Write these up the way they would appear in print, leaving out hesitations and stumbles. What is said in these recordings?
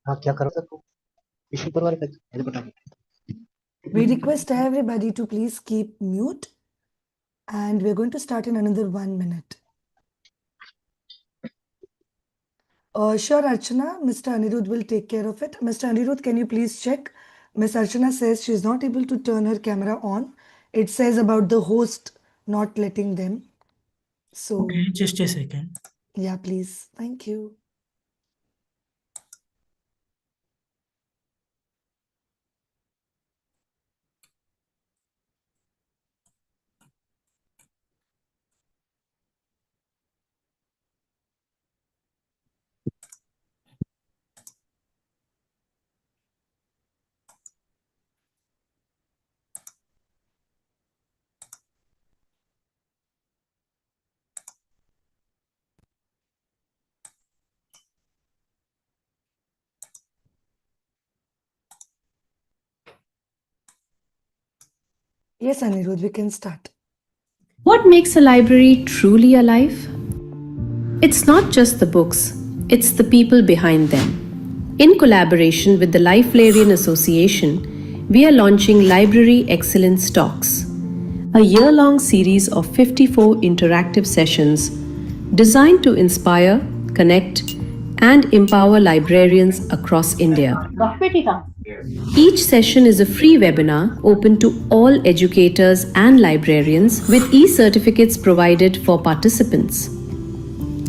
हाँ क्या कर रहा था तू टिश्यू पेपर वाले पहले बता We request everybody to please keep mute, and we're going to start in another 1 minute. Sure, Archana, Mr. Anirudh will take care of it. Mr. Anirudh, can you please check? Miss Archana says she's not able to turn her camera on. It says about the host not letting them. So, Okay, just a second. yeah, please. Thank you. Yes, Anirudh, we can start. What makes a library truly alive? It's not just the books, it's the people behind them. In collaboration with the Lifelarian Association, we are launching Library Excellence Talks, a year long series of 54 interactive sessions designed to inspire, connect, and empower librarians across India. Each session is a free webinar open to all educators and librarians with e-certificates provided for participants.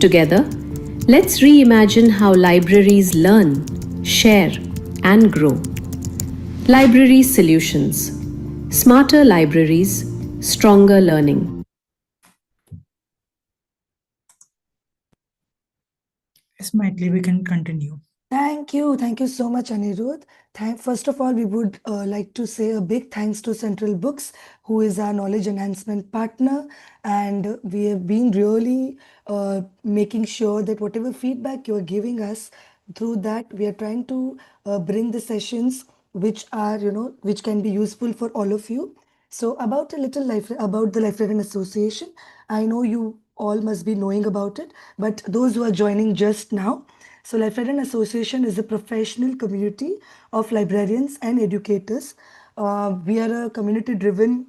Together, let's reimagine how libraries learn, share, and grow. Library Solutions: Smarter libraries, stronger learning. Yes, Maitli, we can continue. Thank you. Thank you so much, Anirudh. First of all, we would like to say a big thanks to Central Books, who is our knowledge enhancement partner. And we have been really making sure that whatever feedback you are giving us, through that, we are trying to bring the sessions which are, which can be useful for all of you. So about a little life, about the Librarian Association, I know you all must be knowing about it, but those who are joining just now, so Librarian Association is a professional community of librarians and educators. We are a community-driven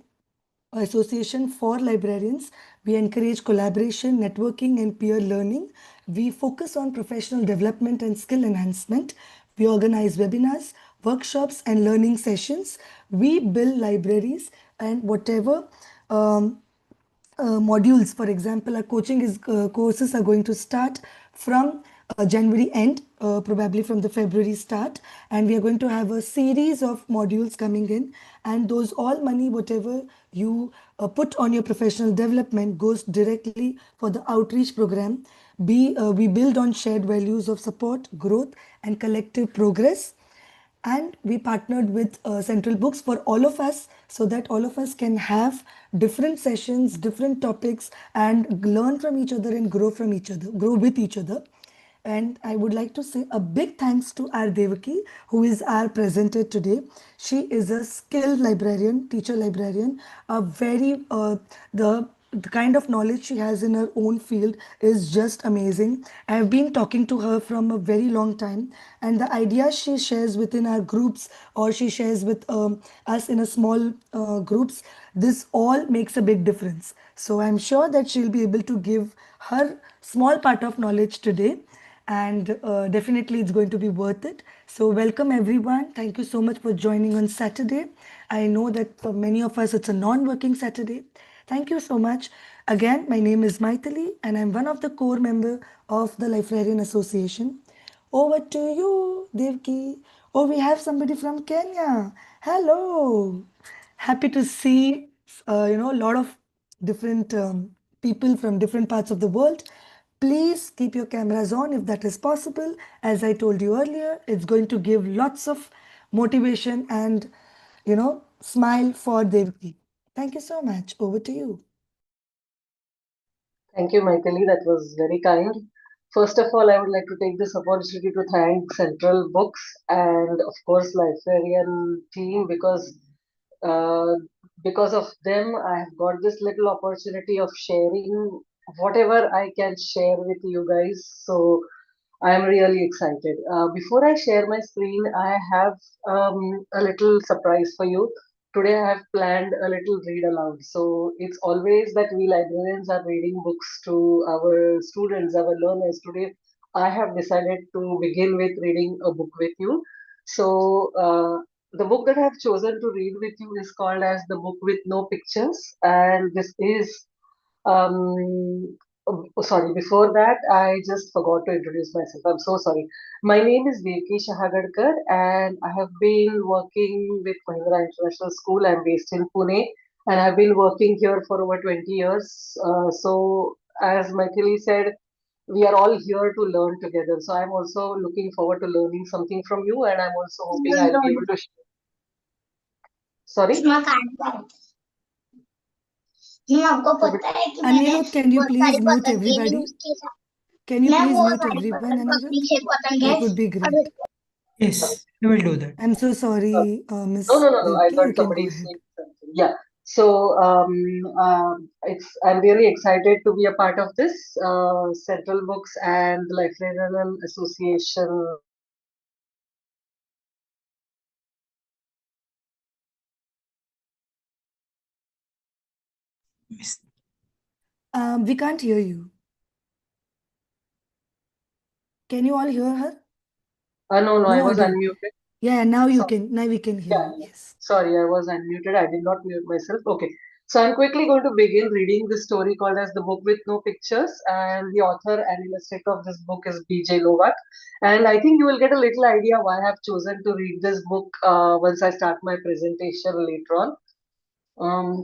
association for librarians. We encourage collaboration, networking, and peer learning. We focus on professional development and skill enhancement. We organize webinars, workshops, and learning sessions. We build libraries and whatever modules. For example, our courses are going to start from January end, probably from the February start, and we are going to have a series of modules coming in, and those all money, whatever you put on your professional development, goes directly for the outreach program. We build on shared values of support, growth, and collective progress. And we partnered with Central Books for all of us, so that all of us can have different sessions, different topics, and learn from each other and grow from each other, grow with each other. And I would like to say a big thanks to our Devaki, who is our presenter today. She is a skilled librarian, teacher librarian, a very the kind of knowledge she has in her own field is just amazing. I've been talking to her from a very long time, and the ideas she shares within our groups, or she shares with us in a small groups, this all makes a big difference. So I'm sure that she'll be able to give her small part of knowledge today, and definitely it's going to be worth it. So welcome everyone. Thank you so much for joining on Saturday. I know that for many of us it's a non-working Saturday. Thank you so much. Again, my name is Maithili, and I'm one of the core member of the Librarian Association. Over to you, Devki. Oh, we have somebody from Kenya. Hello. Happy to see, a lot of different people from different parts of the world. Please keep your cameras on if that is possible. As I told you earlier, it's going to give lots of motivation and, smile for Devki. Thank you so much. Over to you. Thank you, Maithili. That was very kind. First of all, I would like to take this opportunity to thank Central Books and, of course, Librarian team uh, because of them, I have got this little opportunity of sharing whatever I can share with you guys. So I'm really excited. Before I share my screen, I have a little surprise for you. Today, I have planned a little read aloud. So it's always that we librarians are reading books to our students, our learners. Today, I have decided to begin with reading a book with you. So the book that I have chosen to read with you is called as The Book with No Pictures, and this is sorry, before that, I just forgot to introduce myself. I'm so sorry. My name is Devki Shahagadkar, and I have been working with Mahindra International School. I'm based in Pune, and I've been working here for over 20 years. So, as Maithili said, we are all here to learn together. So, I'm also looking forward to learning something from you, and I'm also hoping I'll be able to. Sorry? आपको पता है कि मैंने Anirudh, can you बहुत please सारी mute पतंगे भी everybody? उसके साथ Can you मैं please बहुत mute सारी everyone, Anirudh? पीछे पतंगे That would be great. Yes, I will do that. I'm so sorry, Miss No. I Devki. thought You can somebody go is ahead. saying something. Yeah. So I'm really excited to be a part of this Central Books and the Librarian Association. Miss- We can't hear you. Can you all hear her? No, I No was audio. unmuted. Yeah, now you So, can. Now we can hear yeah, you. yeah. Yes. Sorry, I was unmuted. I did not mute myself. Okay. So I'm quickly going to begin reading the story called as The Book with No Pictures. And the author and illustrator of this book is B.J. Novak. And I think you will get a little idea why I have chosen to read this book once I start my presentation later on.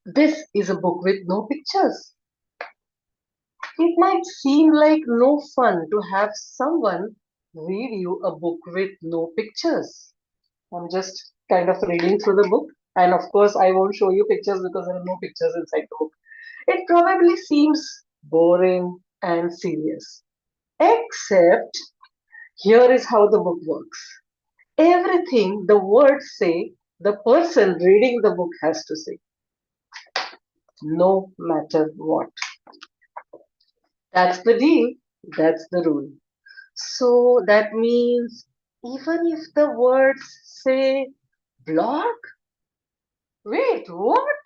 This is a book with no pictures. It might seem like no fun to have someone read you a book with no pictures. I'm just kind of reading through the book, and of course, I won't show you pictures because there are no pictures inside the book. It probably seems boring and serious. Except, here is how the book works. Everything the words say, the person reading the book has to say, no matter what. That's the deal. That's the rule. So that means even if the words say block, wait, what?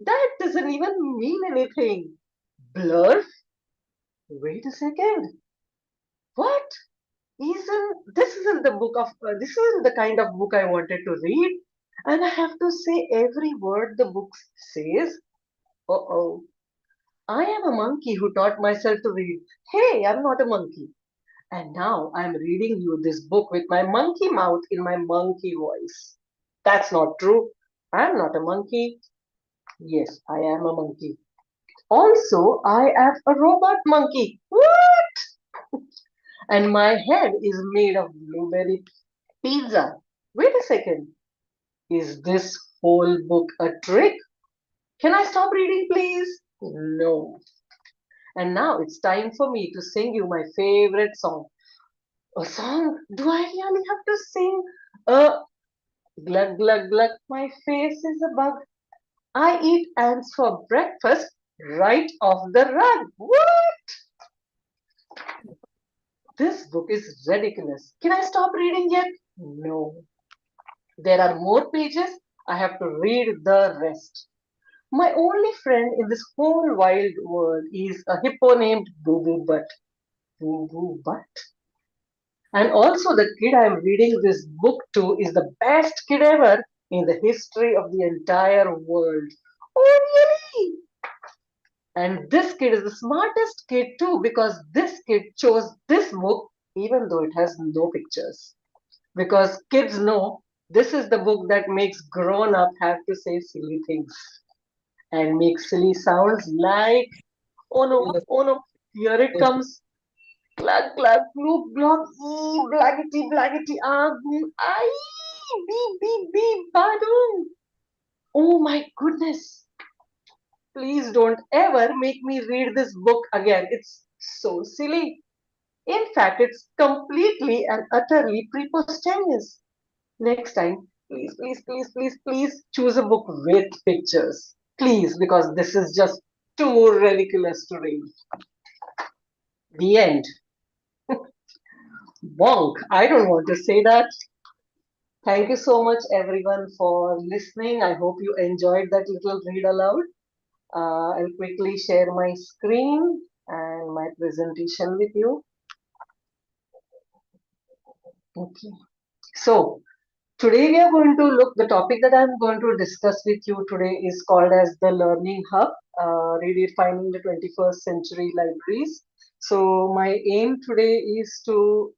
That doesn't even mean anything. Blur? Wait a second. What? This isn't the book of this isn't the kind of book I wanted to read, and I have to say every word the book says. Uh-oh. I am a monkey who taught myself to read. Hey, I'm not a monkey. And now I'm reading you this book with my monkey mouth in my monkey voice. That's not true. I'm not a monkey. Yes, I am a monkey. Also, I am a robot monkey. What? And my head is made of blueberry pizza. Wait a second. Is this whole book a trick? Can I stop reading, please? No. And now it's time for me to sing you my favorite song. A song? Do I really have to sing? Glug glug glug, my face is a bug. I eat ants for breakfast right off the rug. What? This book is ridiculous. Can I stop reading yet? No. There are more pages. I have to read the rest. My only friend in this whole wild world is a hippo named Boo Boo Butt. Boo Boo Butt? And also, the kid I'm reading this book to is the best kid ever in the history of the entire world. Oh, really? And this kid is the smartest kid too because this kid chose this book even though it has no pictures. Because kids know this is the book that makes grown up have to say silly things and make silly sounds like, oh no, here it comes. Glug, glug, gloop, glug, blaggity, blaggity, boom, beep, beep, beep, badoo. Oh my goodness. Please don't ever make me read this book again. It's so silly. In fact, it's completely and utterly preposterous. Next time, please choose a book with pictures. Please, because this is just too ridiculous to read. The end. Bonk. I don't want to say that. Thank you so much, everyone, for listening. I hope you enjoyed that little read aloud. I'll quickly share my screen and my presentation with you. Okay. So, today we are going to look, the topic that I'm going to discuss with you today is called as the Learning Hub, Redefining the 21st Century Libraries. So, my aim today is to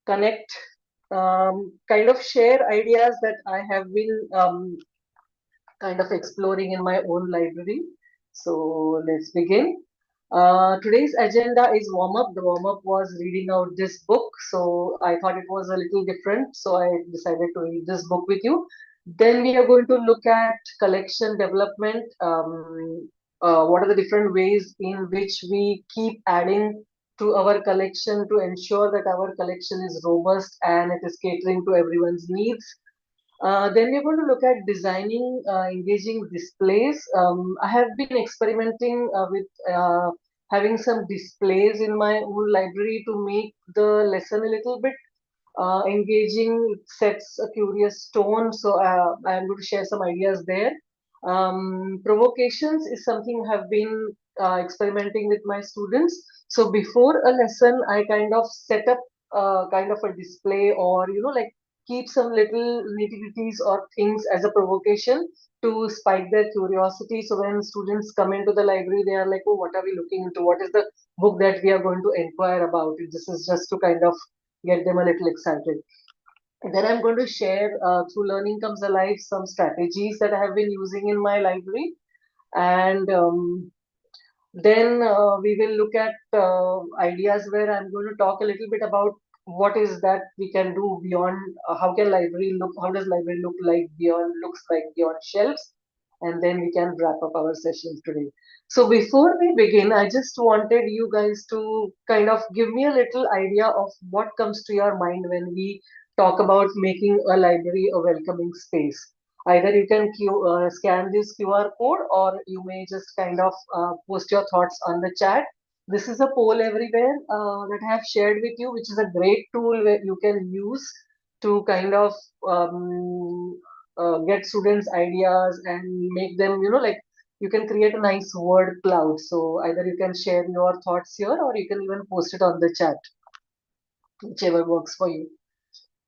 connect, kind of share ideas that I have been kind of exploring in my own library. So let's begin. Today's agenda is warm up. The warm up was reading out this book. So I thought it was a little different. So I decided to read this book with you. Then we are going to look at collection development. What are the different ways in which we keep adding to our collection to ensure that our collection is robust and it is catering to everyone's needs. Then we're going to look at designing engaging displays. I have been experimenting with having some displays in my own library to make the lesson a little bit engaging. It sets a curious tone. So I'm going to share some ideas there. Provocations is something I have been experimenting with my students. So before a lesson, I kind of set up kind of a display, or like keep some little nitty-gritties or things as a provocation to spike their curiosity. So when students come into the library, they are like, oh, what are we looking into? What is the book that we are going to inquire about? This is just to kind of get them a little excited. And then I'm going to share through Learning Comes Alive some strategies that I have been using in my library. And then we will look at ideas where I'm going to talk a little bit about what is that we can do beyond, how can library look, how does library look like beyond, looks like beyond shelves, and then we can wrap up our session today. So before we begin, I just wanted you guys to kind of give me a little idea of what comes to your mind when we talk about making a library a welcoming space. Either you can scan this QR code, or you may just kind of post your thoughts on the chat. This is a poll everywhere that I have shared with you, which is a great tool where you can use to kind of get students' ideas and make them, like you can create a nice word cloud. So either you can share your thoughts here, or you can even post it on the chat, whichever works for you.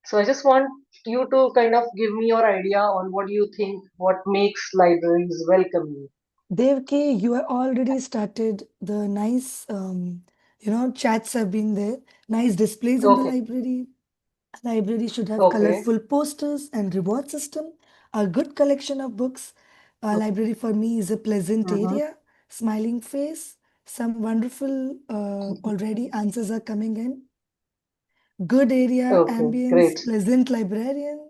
So I just want you to kind of give me your idea on what do you think, what makes libraries welcoming. Devki, you have already started the nice, chats have been there, nice displays in the Okay, library. A library should have okay, colorful posters and reward system, a good collection of books. A library for me is a pleasant mm-hmm. area, smiling face, some wonderful already answers are coming in. Good area, Okay, ambience, great. pleasant librarian.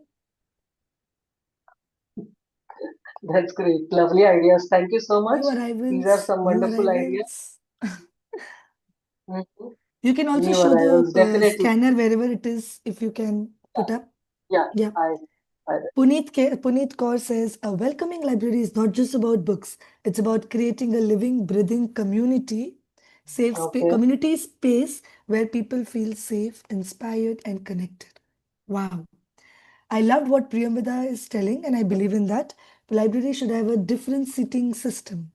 That's great. Lovely ideas. Thank you so much. New These are arrivals, some new wonderful ideas. arrivals. Mhm. You can also New show the arrivals, definitely. scanner wherever it is, if you can put up. Yeah, Yeah. I Puneet Kaur says a welcoming library is not just about books. It's about creating a living, breathing community, okay. community space where people feel safe, inspired, and connected. Wow. I loved what Priyamvada is telling, and I believe in that. The library should have a different seating system.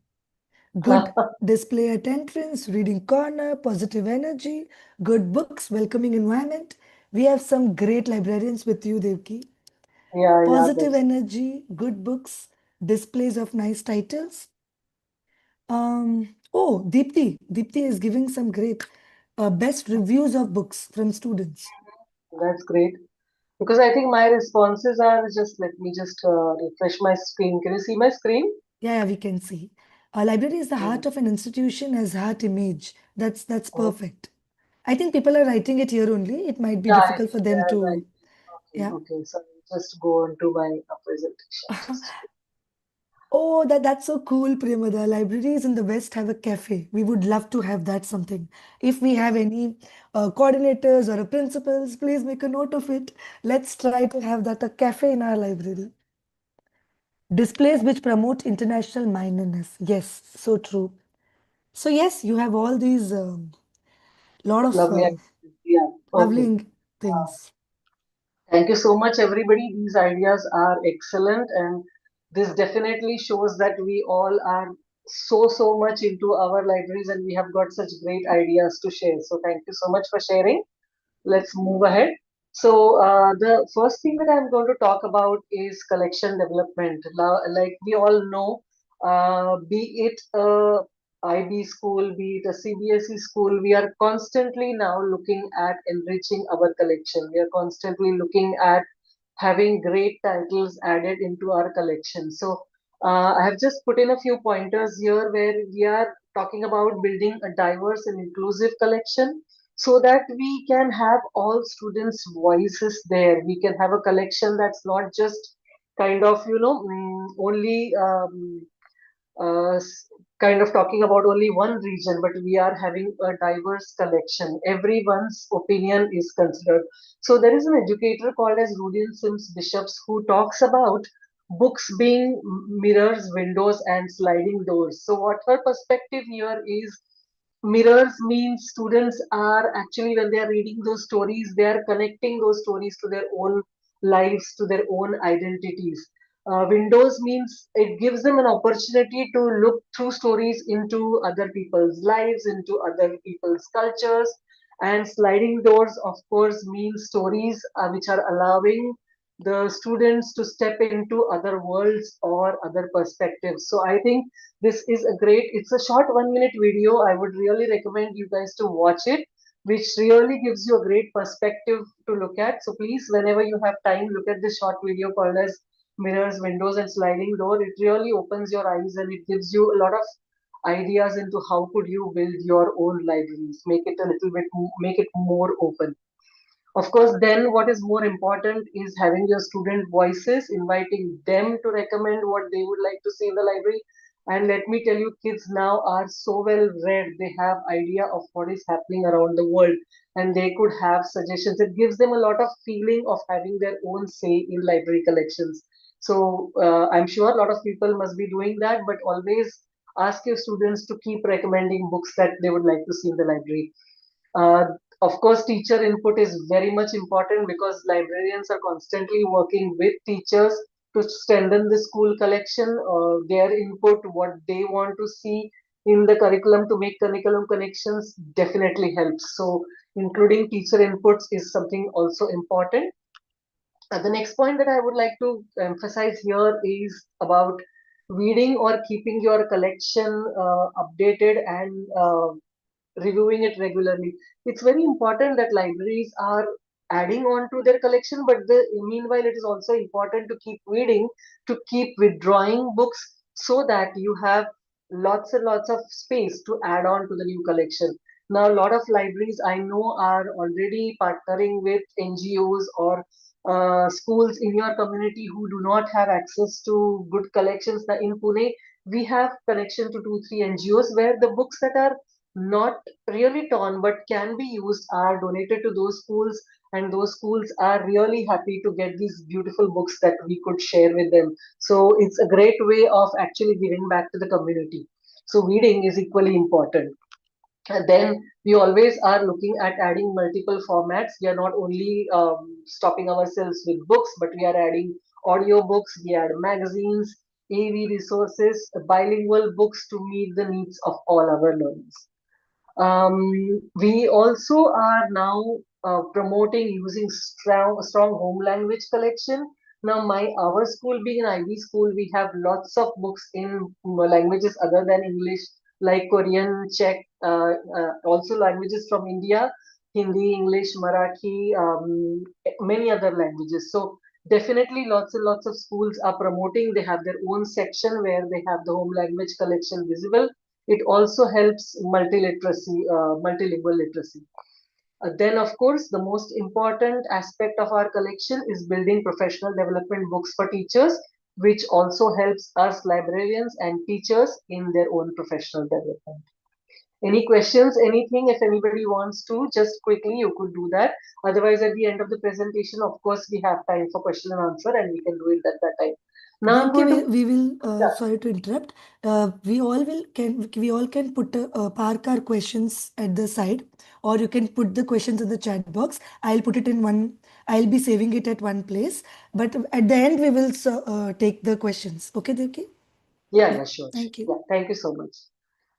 Good display at entrance, reading corner, positive energy, good books, welcoming environment. We have some great librarians with you, Devki. Yeah, Positive that's energy, good books, displays of nice titles. Oh, Deepti is giving some great best reviews of books from students. that's great. Because I think my responses are just, let me just refresh my screen. Can you see my screen? Yeah, we can see. A library is the Mhm. heart of an institution as heart image. That's Mhm. perfect. I think people are writing it here only. It might be Yeah, difficult for them right. to, Okay, yeah. okay. So I'll just go on to my presentation. Just Oh, that's so cool, Priyamada. Libraries in the West have a cafe. We would love to have that something. If we have any coordinators or principals, please make a note of it. Let's try to have that a cafe in our library. Displays which promote international mindedness. Yes, so true. So yes, you have all these lot of lovely. Yeah. Okay. lovely. things. Thank you so much, everybody. These ideas are excellent, and this definitely shows that we all are so much into our libraries and we have got such great ideas to share. So, thank you so much for sharing. Let's move ahead. So, the first thing that I'm going to talk about is collection development. Now, like we all know, be it a IB school, be it a CBSE school, we are constantly now looking at enriching our collection. We are constantly looking at having great titles added into our collection. So, I have just put in a few pointers here where we are talking about building a diverse and inclusive collection so that we can have all students' voices there. We can have a collection that's not just kind of, only kind of talking about only one region, but we are having a diverse collection. Everyone's opinion is considered. So there is an educator called as Rudian Sims Bishops who talks about books being mirrors, windows, and sliding doors. So what her perspective here is mirrors means students are actually when they are reading those stories, they are connecting those stories to their own lives, to their own identities. Windows means it gives them an opportunity to look through stories into other people's lives, into other people's cultures. And sliding doors, of course, means stories which are allowing the students to step into other worlds or other perspectives. So I think this is a great, it's a short 1 minute video. I would really recommend you guys to watch it, which really gives you a great perspective to look at. So please, whenever you have time, look at this short video called as Mirrors, Windows, and Sliding Door. It really opens your eyes and it gives you a lot of ideas into how could you build your own libraries, make it a little bit, make it more open. Of course, then what is more important is having your student voices, inviting them to recommend what they would like to see in the library. And let me tell you, kids now are so well read. They have idea of what is happening around the world and they could have suggestions. It gives them a lot of feeling of having their own say in library collections. So I'm sure a lot of people must be doing that, but always ask your students to keep recommending books that they would like to see in the library. Uh, of course, teacher input is very much important because librarians are constantly working with teachers to strengthen the school collection. Their input, what they want to see in the curriculum to make curriculum connections definitely helps. So, including teacher inputs is something also important. The next point that I would like to emphasize here is about reading or keeping your collection updated and reviewing it regularly. It's very important that libraries are adding on to their collection, but meanwhile, it is also important to keep reading, to keep withdrawing books so that you have lots and lots of space to add on to the new collection. Now, a lot of libraries I know are already partnering with NGOs or schools in your community who do not have access to good collections. Now, in Pune, we have connection to 2, 3 NGOs where the books that are not really torn but can be used are donated to those schools, and those schools are really happy to get these beautiful books that we could share with them. So it's a great way of actually giving back to the community. So reading is equally important. And then we always are looking at adding multiple formats. We are not only stopping ourselves with books, but we are adding audio books, we add magazines, AV resources, bilingual books to meet the needs of all our learners. We also are now promoting using strong home language collection. Now, our school being an IB school, we have lots of books in languages other than English, like Korean, Czech, also languages from India, Hindi, English, Marathi, many other languages. So definitely, lots and lots of schools are promoting. They have their own section where they have the home language collection visible. It also helps multiliteracy, multilingual literacy. Then, of course, the most important aspect of our collection is building professional development books for teachers, which also helps us librarians and teachers in their own professional development. Any questions, anything, if anybody wants to, just quickly, you could do that. Otherwise, at the end of the presentation, of course, we have time for question and answer and we can do it at that time. Now I'm Devki, going to we will yeah. sorry to interrupt. We all can put park our questions at the side, or you can put the questions in the chat box. I'll put it in one. I'll be saving it at one place. But at the end, we will take the questions. Okay, Devki? Yeah, Yeah. yeah, sure. Thank you. Yeah, thank you so much.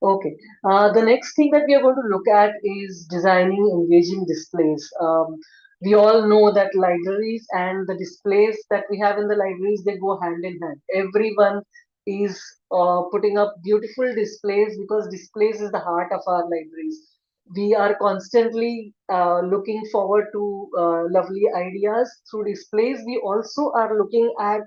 Okay. The next thing that we are going to look at is designing engaging displays. We all know that libraries and the displays that we have in the libraries, they go hand in hand. Everyone is putting up beautiful displays because displays is the heart of our libraries. We are constantly looking forward to lovely ideas through displays. We also are looking at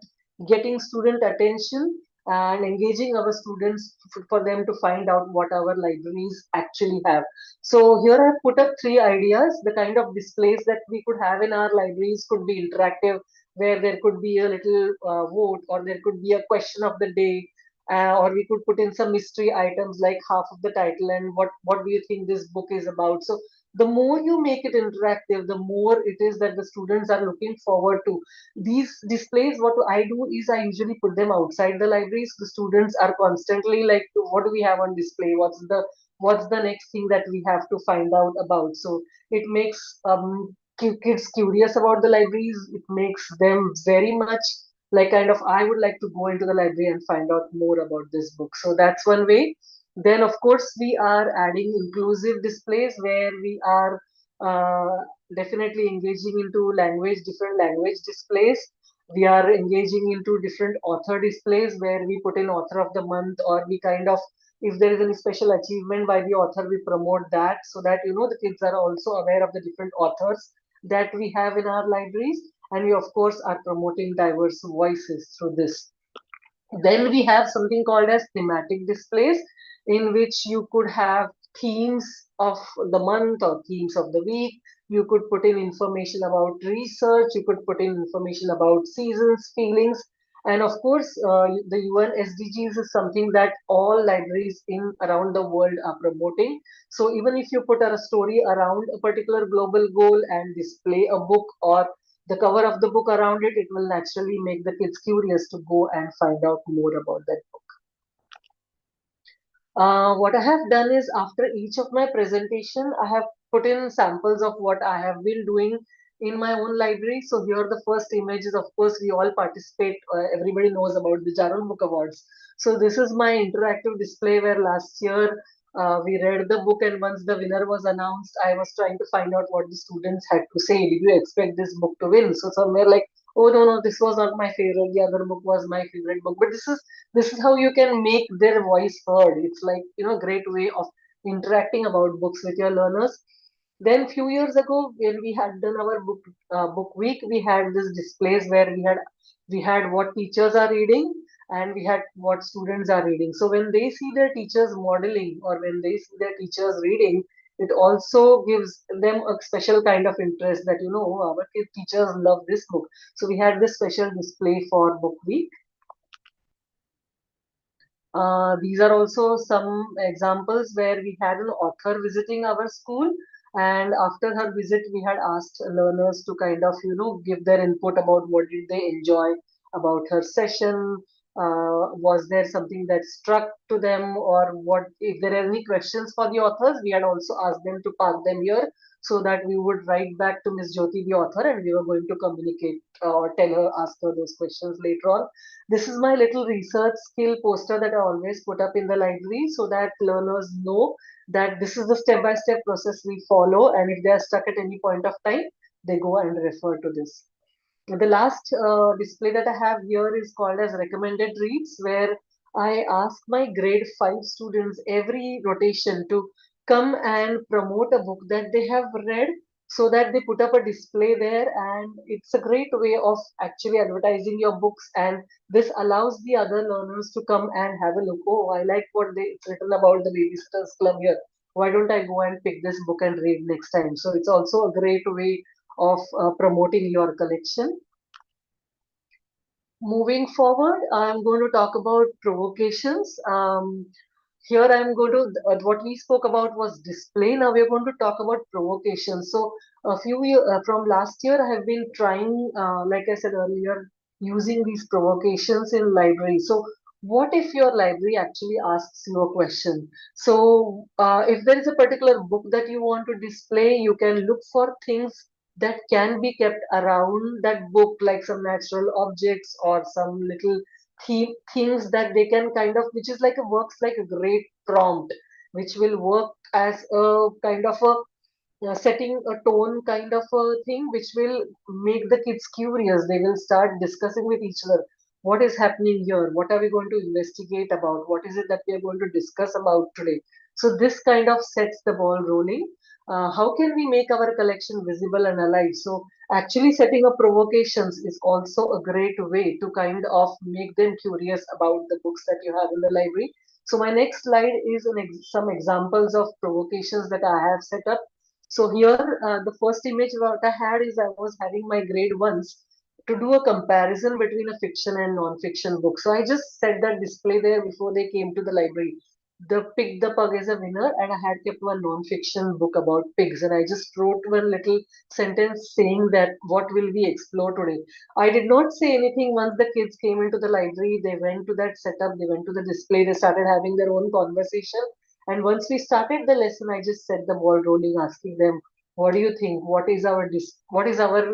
getting student attention and engaging our students for them to find out what our libraries actually have. So here I've put up three ideas. The kind of displays that we could have in our libraries could be interactive, where there could be a little vote, or there could be a question of the day, or we could put in some mystery items like half of the title and what do you think this book is about. So the more you make it interactive, the more it is that the students are looking forward to these displays. What I do is I usually put them outside the libraries. The students are constantly like, what do we have on display? What's the next thing that we have to find out about? So it makes kids curious about the libraries. It makes them very much like kind of, I would like to go into the library and find out more about this book. So that's one way. Then of course we are adding inclusive displays where we are uh, definitely engaging into different language displays. We are engaging into different author displays where we put in author of the month, or we kind of, if there is any special achievement by the author, we promote that so that the kids are also aware of the different authors that we have in our libraries. And we of course are promoting diverse voices through this. Then we have something called as thematic displays, in which you could have themes of the month or themes of the week. You could put in information about research, you could put in information about seasons, feelings, and of course, the UN SDGs is something that all libraries in around the world are promoting. So even if you put a story around a particular global goal and display a book or the cover of the book around it, it will naturally make the kids curious to go and find out more about that book. What I have done is after each of my presentation, I have put in samples of what I have been doing in my own library. So here the first image is, of course, we all participate. Everybody knows about the Jarul Book Awards. So this is my interactive display where last year we read the book, and once the winner was announced, I was trying to find out what the students had to say. Did you expect this book to win? So somewhere like, oh no, this was not my favorite. The other book was my favorite book. But this is how you can make their voice heard. It's like great way of interacting about books with your learners. Then few years ago, when we had done our book week, we had this displays where we had what teachers are reading and we had what students are reading. So when they see their teachers modeling or when they see their teachers reading, it also gives them a special kind of interest that oh, our teachers love this book. So we had this special display for book week. These are also some examples where we had an author visiting our school, and after her visit, we had asked learners to kind of, give their input about what did they enjoy about her session. Was there something that struck to them, or what? If there are any questions for the authors, we had also asked them to park them here so that we would write back to Miss Jyoti, the author, and we were going to communicate or tell her, ask her those questions later on. This is my little research skill poster that I always put up in the library so that learners know that this is the step-by-step process we follow, and if they are stuck at any point of time, they go and refer to this. The last display that I have here is called as recommended reads, where I ask my grade 5 students every rotation to come and promote a book that they have read, so that they put up a display there, and it's a great way of actually advertising your books, and this allows the other learners to come and have a look. Oh, I like what it's written about the Babysitters Club here. Why don't I go and pick this book and read next time? So it's also a great way of promoting your collection. Moving forward, I'm going to talk about provocations. Here I'm going to, what we spoke about was display. Now we're going to talk about provocations. So from last year, I have been trying, like I said earlier, using these provocations in library. So what if your library actually asks you a question? So if there is a particular book that you want to display, you can look for things that can be kept around that book, like some natural objects or some little things that they can kind of, which is like a works like a great prompt, which will work as a kind of a setting a tone kind of a thing, which will make the kids curious. They will start discussing with each other, what is happening here, what are we going to investigate about, what is it that we are going to discuss about today. So this kind of sets the ball rolling. How can we make our collection visible and alive? So actually setting up provocations is also a great way to kind of make them curious about the books that you have in the library. So my next slide is some examples of provocations that I have set up. So here, the first image what I had is I was having my grade ones to do a comparison between a fiction and non-fiction book. So I just set that display there before they came to the library. The Pig the Pug is a winner, and I had kept one non-fiction book about pigs, and I just wrote one little sentence saying that what will we explore today. I did not say anything once the kids came into the library. They went to that setup, they went to the display, they started having their own conversation. And once we started the lesson, I just set the ball rolling, asking them, "What do you think? What is our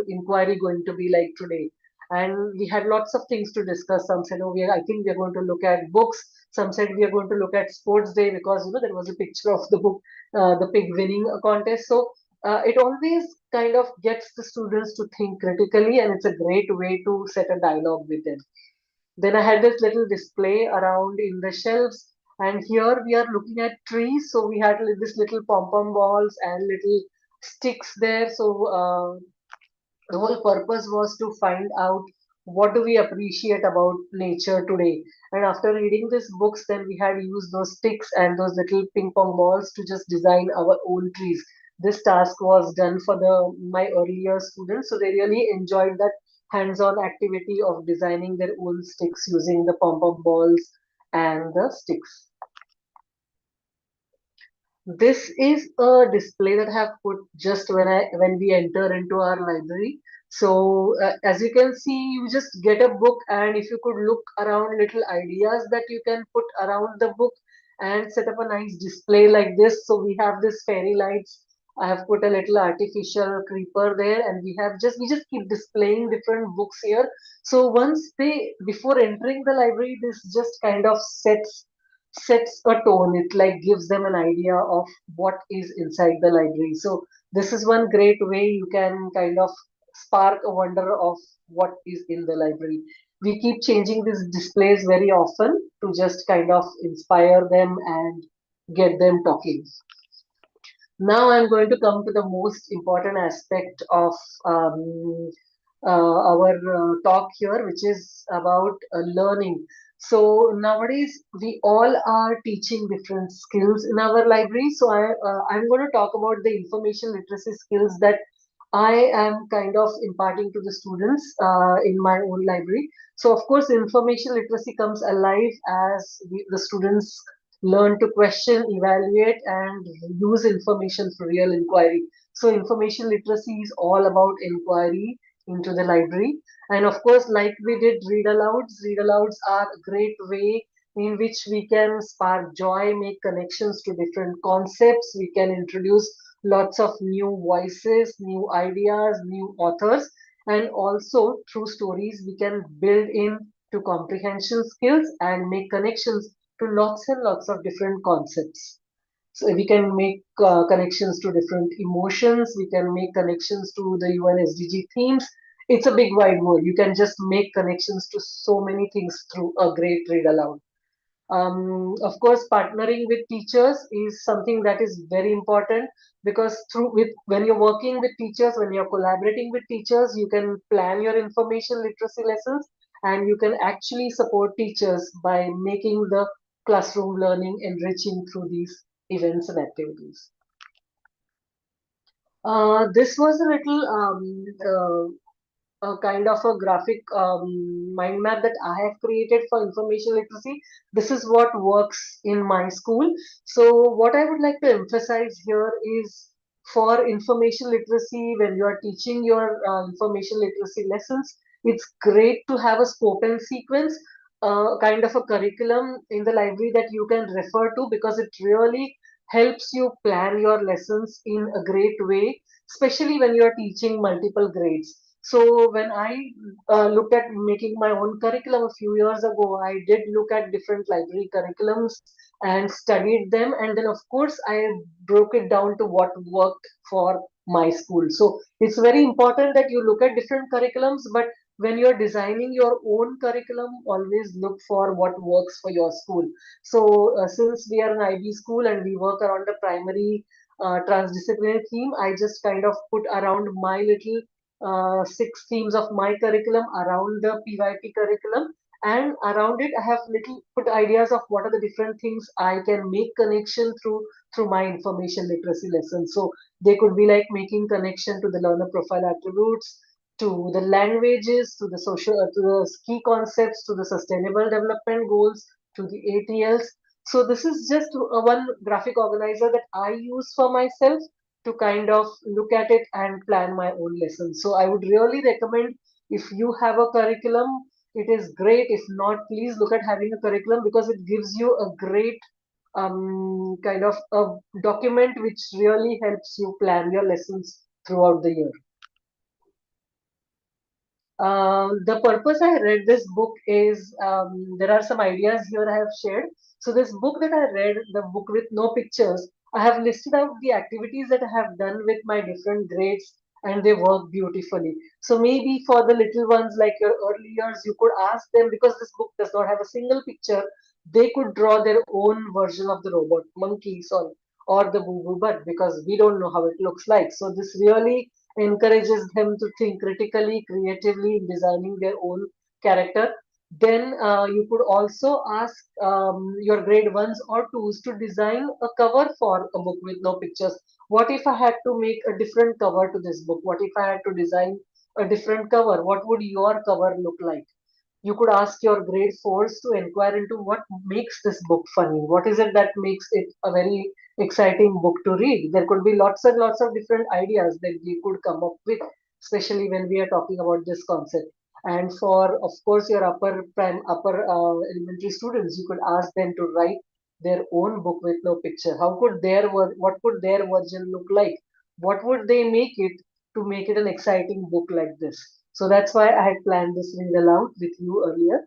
inquiry going to be like today?" And we had lots of things to discuss. Some said, "Oh, I think we are going to look at books." Some said we are going to look at sports day because there was a picture of the book, the pig winning a contest. So it always kind of gets the students to think critically, and it's a great way to set a dialogue with them. Then I had this little display around in the shelves, and here we are looking at trees. So we had this little pom pom balls and little sticks there. So the whole purpose was to find out what do we appreciate about nature today. And after reading these books, then we had used those sticks and those little ping pong balls to just design our own trees. This task was done for the my earlier students, so they really enjoyed that hands-on activity of designing their own sticks using the pom pom balls and the sticks. This is a display that I have put just when we enter into our library. So as you can see, you just get a book, and if you could look around little ideas that you can put around the book and set up a nice display like this. So we have this fairy lights. I have put a little artificial creeper there, and we just keep displaying different books here. So once they before entering the library, this just kind of sets a tone. It like gives them an idea of what is inside the library. So this is one great way you can kind of spark a wonder of what is in the library. We keep changing these displays very often to just kind of inspire them and get them talking. Now I'm going to come to the most important aspect of our talk here, which is about learning. So nowadays we all are teaching different skills in our library. So I'm going to talk about the information literacy skills that I am kind of imparting to the students in my own library. So of course, information literacy comes alive as the students learn to question, evaluate, and use information for real inquiry. So information literacy is all about inquiry into the library. And of course, like we did read alouds are a great way in which we can spark joy, make connections to different concepts. We can introduce lots of new voices, new ideas, new authors, and also through stories we can build in to comprehension skills and make connections to lots and lots of different concepts. So we can make connections to different emotions. We can make connections to the UN SDG themes. It's a big wide world. You can just make connections to so many things through a great read aloud. Of course, partnering with teachers is something that is very important because when you're working with teachers, when you're collaborating with teachers, you can plan your information literacy lessons, and you can actually support teachers by making the classroom learning enriching through these events and activities. This was a little a kind of a graphic mind map that I have created for information literacy. This is what works in my school. So what I would like to emphasize here is for information literacy, when you are teaching your information literacy lessons, it's great to have a scope and sequence, kind of a curriculum in the library that you can refer to, because it really helps you plan your lessons in a great way, especially when you are teaching multiple grades. So when I looked at making my own curriculum a few years ago, I did look at different library curriculums and studied them, and then of course I broke it down to what worked for my school. So it's very important that you look at different curriculums, but when you're designing your own curriculum, always look for what works for your school. So since we are an IB school and we work around the primary transdisciplinary theme, I just kind of put around my little six themes of my curriculum around the PYP curriculum, and around it I have little put ideas of what are the different things I can make connection through my information literacy lessons. So they could be like making connection to the learner profile attributes, to the languages, to the social, to the key concepts, to the sustainable development goals, to the ATLs. So this is just one graphic organizer that I use for myself to kind of look at it and plan my own lessons. So I would really recommend, if you have a curriculum, it is great. If not, please look at having a curriculum, because it gives you a great kind of a document which really helps you plan your lessons throughout the year. The purpose I read this book is, there are some ideas here I have shared. So this book that I read, the book with no pictures, I have listed out the activities that I have done with my different grades, and they work beautifully. So maybe for the little ones like your early years, you could ask them, because this book does not have a single picture, they could draw their own version of the robot, monkey, sorry, or the boo boo bird, because we don't know how it looks like. So this really encourages them to think critically, creatively in designing their own character. Then you could also ask your grade ones or twos to design a cover for a book with no pictures. What if I had to make a different cover to this book? What if I had to design a different cover? What would your cover look like? You could ask your grade fours to inquire into what makes this book funny. What is it that makes it a very exciting book to read? There could be lots and lots of different ideas that we could come up with, especially when we are talking about this concept. And for, of course, your upper elementary students, you could ask them to write their own book with no picture. How could what could their version look like? What would they make it to make it an exciting book like this? So that's why I had planned this read aloud with you earlier.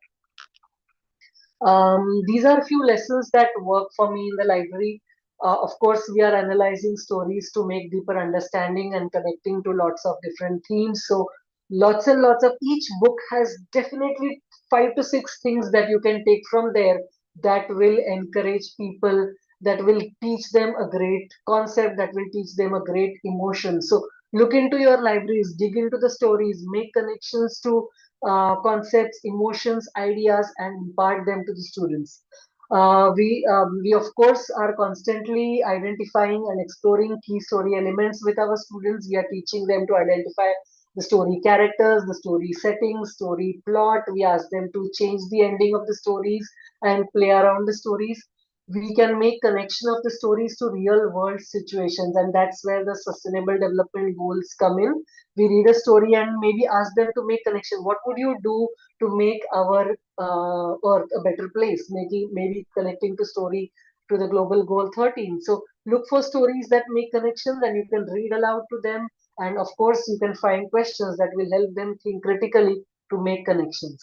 These are a few lessons that work for me in the library. Of course, we are analyzing stories to make deeper understanding and connecting to lots of different themes. So lots and lots of each book has definitely 5 to 6 things that you can take from there that will encourage people, that will teach them a great concept, that will teach them a great emotion. So look into your libraries, dig into the stories, make connections to concepts, emotions, ideas, and impart them to the students. We of course are constantly identifying and exploring key story elements with our students. We are teaching them to identify the story characters, the story settings, story plot. We ask them to change the ending of the stories and play around the stories. We can make connection of the stories to real world situations, and that's where the sustainable development goals come in. We read a story and maybe ask them to make connection. What would you do to make our earth a better place? Maybe connecting to story to the global goal 13. So look for stories that make connections, and you can read aloud to them. And of course, you can find questions that will help them think critically to make connections.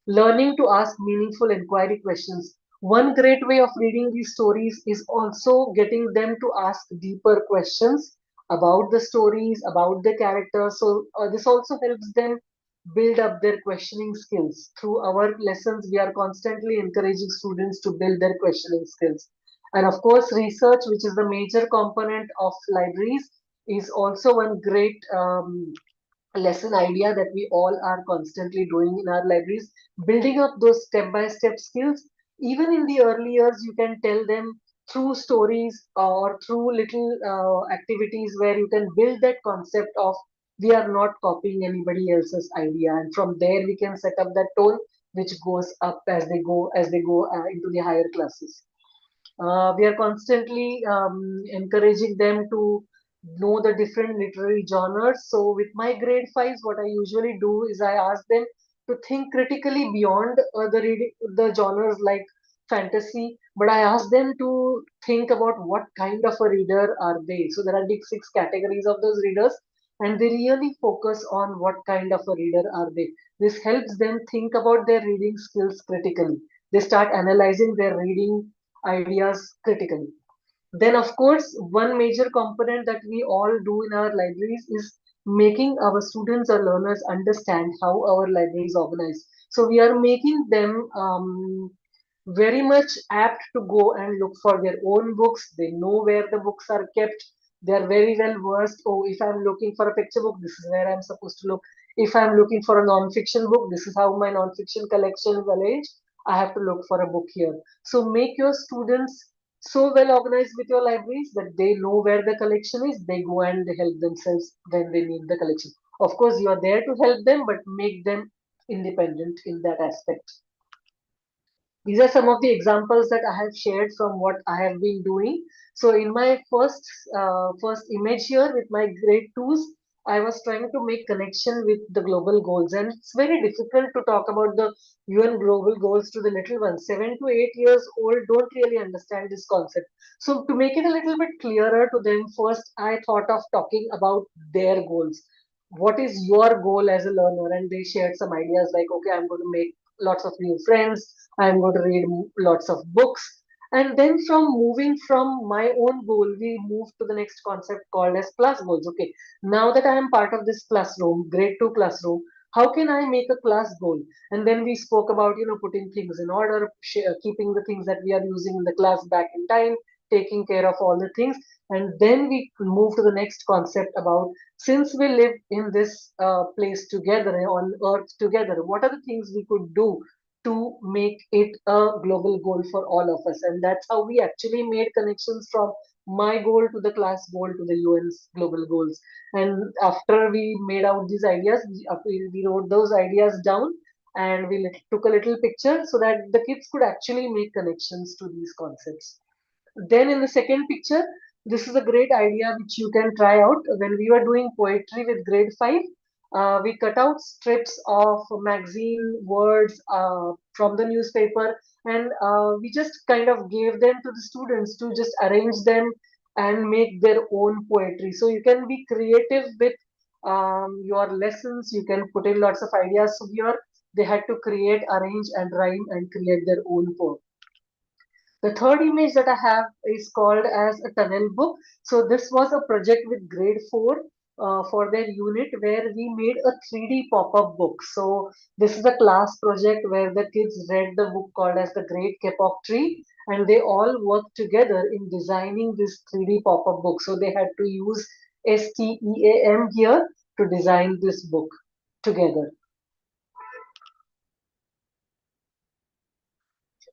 Learning to ask meaningful inquiry questions. One great way of reading these stories is also getting them to ask deeper questions about the stories, about the characters. So, this also helps them build up their questioning skills. Through our lessons, we are constantly encouraging students to build their questioning skills. And of course, research, which is the major component of libraries, is also one great lesson idea that we all are constantly doing in our libraries, building up those step by step skills. Even in the early years, you can tell them through stories or through little activities where you can build that concept of we are not copying anybody else's idea, and from there we can set up that tone which goes up as they go into the higher classes. We are constantly encouraging them to know the different literary genres. So with my grade fives, what I usually do is I ask them to think critically beyond the genres like fantasy, but I ask them to think about what kind of a reader are they. So there are big six categories of those readers, and they really focus on what kind of a reader are they. This helps them think about their reading skills critically. They start analyzing their reading ideas critically. Then, of course, one major component that we all do in our libraries is making our students or learners understand how our library is organized. So we are making them very much apt to go and look for their own books. They know where the books are kept. They are very well versed. Oh, if I'm looking for a picture book, this is where I'm supposed to look. If I'm looking for a non-fiction book, this is how my non-fiction collection is arranged. I have to look for a book here. So make your students so well organized with your libraries that they know where the collection is. They go and they help themselves when they need the collection. Of course, you are there to help them, but make them independent in that aspect. These are some of the examples that I have shared from what I have been doing. So in my first image here with my grade twos, I was trying to make connection with the global goals, and it's very difficult to talk about the UN global goals to the little ones. 7 to 8 years old don't really understand this concept. So to make it a little bit clearer to them, first I thought of talking about their goals. What is your goal as a learner? And they shared some ideas like, okay, I'm going to make lots of new friends. I'm going to read lots of books. And then from moving from my own goal, we move to the next concept called as class goals. Okay, now that I am part of this classroom, grade two classroom, how can I make a class goal? And then we spoke about, putting things in order, keeping the things that we are using in the class back in time, taking care of all the things. And then we move to the next concept about, since we live in this place together, on earth together, what are the things we could do to make it a global goal for all of us? And that's how we actually made connections from my goal to the class goal to the UN's global goals. And after we made out these ideas, we wrote those ideas down, and we took a little picture so that the kids could actually make connections to these concepts. Then in the second picture, this is a great idea which you can try out. When we were doing poetry with grade 5, we cut out strips of magazine words from the newspaper, and we just kind of gave them to the students to just arrange them and make their own poetry. So you can be creative with your lessons. You can put in lots of ideas. So here they had to create, arrange, and rhyme and create their own poem. The third image that I have is called as a tunnel book. So this was a project with grade 4 for their unit where we made a 3D pop-up book. So this is a class project where the kids read the book called as The Great K-pop Tree, and they all worked together in designing this 3D pop-up book. So they had to use STEAM here to design this book together.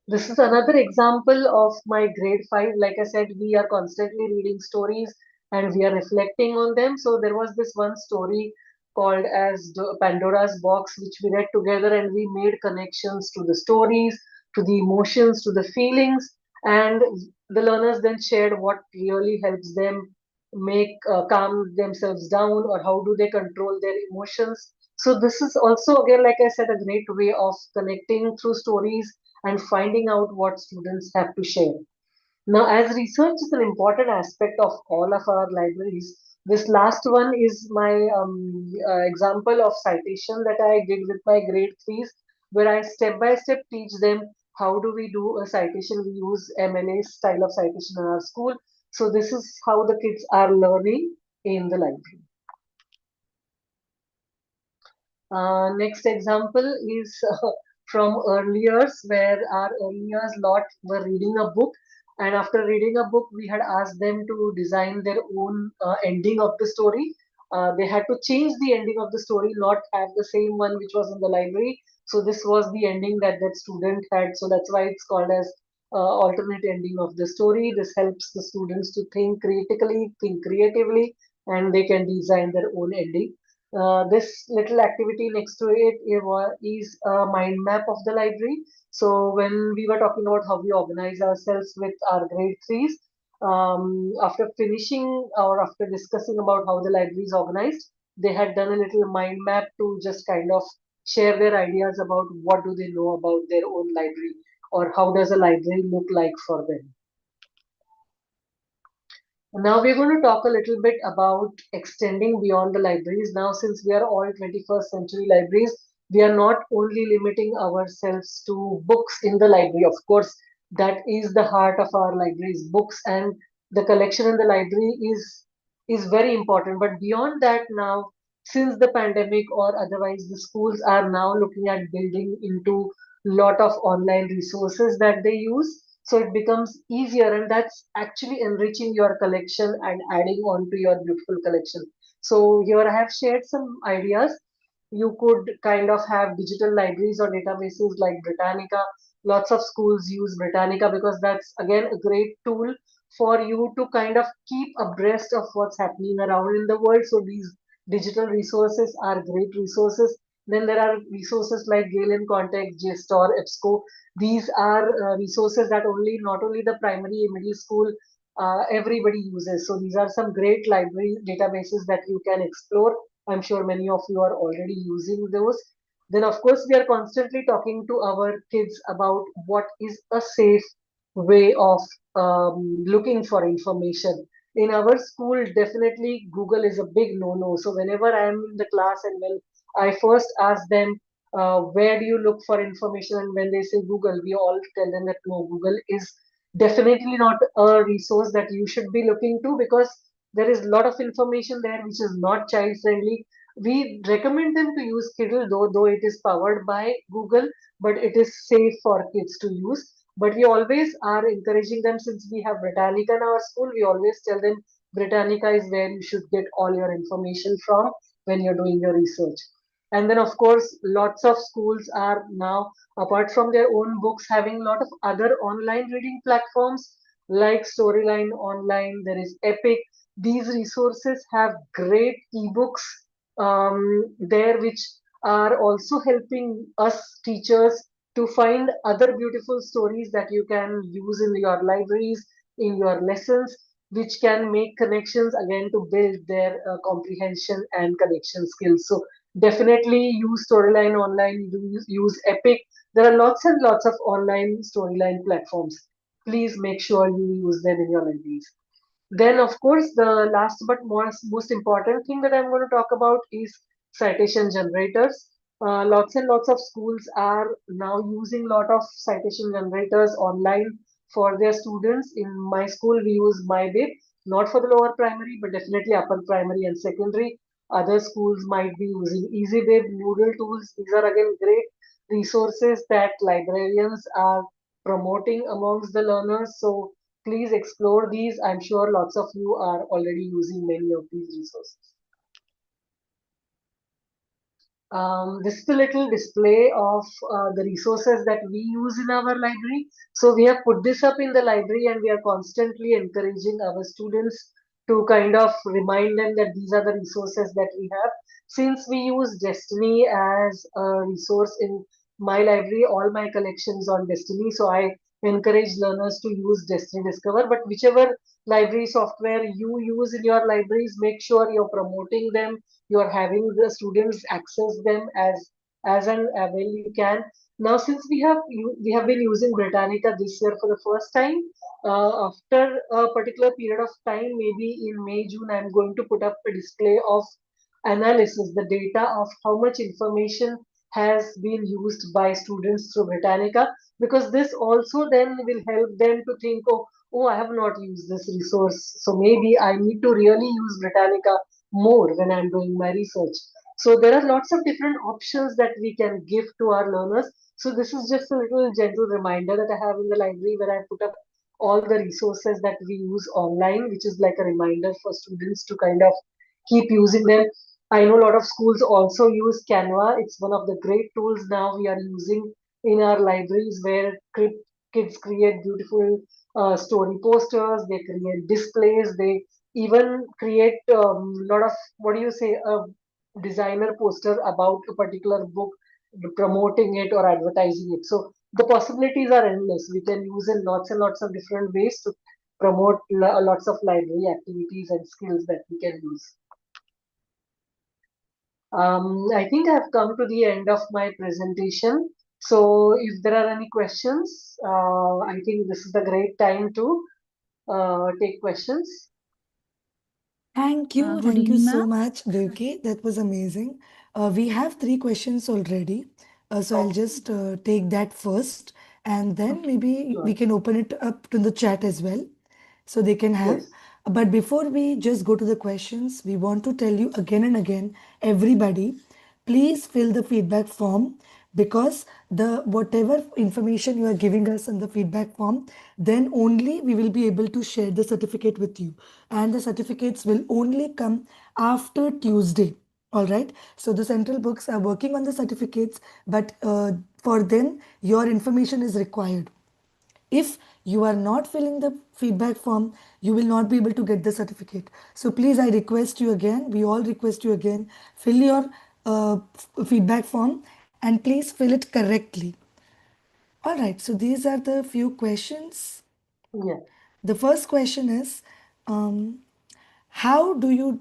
This is another example of my grade 5. Like I said, we are constantly reading stories and we are reflecting on them. So there was this one story called as Pandora's Box, which we read together, and we made connections to the stories, to the emotions, to the feelings. And the learners then shared what really helps them make calm themselves down, or how do they control their emotions. So this is also, again, like I said, a great way of connecting through stories and finding out what students have to share. Now, as research is an important aspect of all of our libraries, this last one is my example of citation that I did with my grade 3s, where I step by step teach them how do we do a citation. We use MLA style of citation in our school. So this is how the kids are learning in the library. Next example is from early years, where our early years lot were reading a book, and after reading a book, we had asked them to design their own ending of the story. They had to change the ending of the story, not have the same one which was in the library. So this was the ending that that student had. So that's why it's called as alternate ending of the story. This helps the students to think critically, think creatively, and they can design their own ending. This little activity next to it is a mind map of the library. So when we were talking about how we organize ourselves with our grade 3s, after finishing or after discussing about how the library is organized, they had done a little mind map to just kind of share their ideas about what do they know about their own library or how does a library look like for them. Now we're going to talk a little bit about extending beyond the libraries. Now, since we are all 21st century libraries, we are not only limiting ourselves to books in the library. Of course, that is the heart of our libraries, books, and the collection in the library is very important. But beyond that, now, since the pandemic or otherwise, the schools are now looking at building into lot of online resources that they use, so it becomes easier, and that's actually enriching your collection and adding on to your beautiful collection. So here I have shared some ideas. You could kind of have digital libraries or databases like Britannica. Lots of schools use Britannica because that's again a great tool for you to kind of keep abreast of what's happening around in the world. So these digital resources are great resources. Then there are resources like Galen Context, JSTOR, EBSCO. These are resources that only not only the primary and middle school everybody uses. So these are some great library databases that you can explore. I'm sure many of you are already using those. Then of course we are constantly talking to our kids about what is a safe way of looking for information. In our school, definitely Google is a big no-no. So whenever I am in the class and when I first ask them where do you look for information, and when they say Google, we all tell them that no, Google is definitely not a resource that you should be looking to, because there is a lot of information there which is not child friendly. We recommend them to use Kindle, though it is powered by Google, but it is safe for kids to use. But we always are encouraging them, since we have Britannica in our school, we always tell them Britannica is where you should get all your information from when you're doing your research. And then, of course, lots of schools are now, apart from their own books, having a lot of other online reading platforms like Storyline Online, there is Epic. These resources have great ebooks there, which are also helping us teachers to find other beautiful stories that you can use in your libraries, in your lessons, which can make connections again to build their comprehension and connection skills. So definitely use Storyline Online, use Epic. There are lots and lots of online storyline platforms. Please make sure you use them in your libraries. Then, of course, the last but most important thing that I'm going to talk about is citation generators. Lots and lots of schools are now using a lot of citation generators online for their students. In my school, we use MyBib, not for the lower primary, but definitely upper primary and secondary. Other schools might be using EasyBib, Noodle Tools. These are again great resources that librarians are promoting amongst the learners. So please explore these. I'm sure lots of you are already using many of these resources. This is a little display of the resources that we use in our library. So we have put this up in the library, and we are constantly encouraging our students to kind of remind them that these are the resources that we have. Since we use Destiny as a resource in my library, all my collections on Destiny, so I encourage learners to use Destiny Discover. But whichever library software you use in your libraries, make sure you're promoting them, you're having the students access them as and well you can. Now, since we have been using Britannica this year for the first time, after a particular period of time, maybe in May, June, I'm going to put up a display of analysis, the data of how much information has been used by students through Britannica, because this also then will help them to think, oh, I have not used this resource, so maybe I need to really use Britannica more when I'm doing my research. So there are lots of different options that we can give to our learners. So this is just a little gentle reminder that I have in the library, where I put up all the resources that we use online, which is like a reminder for students to kind of keep using them. I know a lot of schools also use Canva. It's one of the great tools now we are using in our libraries, where kids create beautiful story posters, they create displays, they even create a lot of, what do you say, a designer poster about a particular book, promoting it or advertising it. So the possibilities are endless. We can use in lots and lots of different ways to promote lots of library activities and skills that we can use. I think I've come to the end of my presentation. So if there are any questions, I think this is the great time to take questions. Thank you. Good Thank you evening, so ma'am. much, Devki. That was amazing. We have 3 questions already. So I'll just take that first, and then maybe we Sure. can open it up to the chat as well, so they can have. Yes. But before we just go to the questions, we want to tell you again and again, everybody, please fill the feedback form, because the whatever information you are giving us in the feedback form, then only we will be able to share the certificate with you, and the certificates will only come after Tuesday. All right, so the central books are working on the certificates, but for them your information is required. If you are not filling the feedback form, you will not be able to get the certificate. So please, I request you again, we all request you again, fill your feedback form, and please fill it correctly. All right, so these are the few questions. Yeah. The first question is, um, how do you,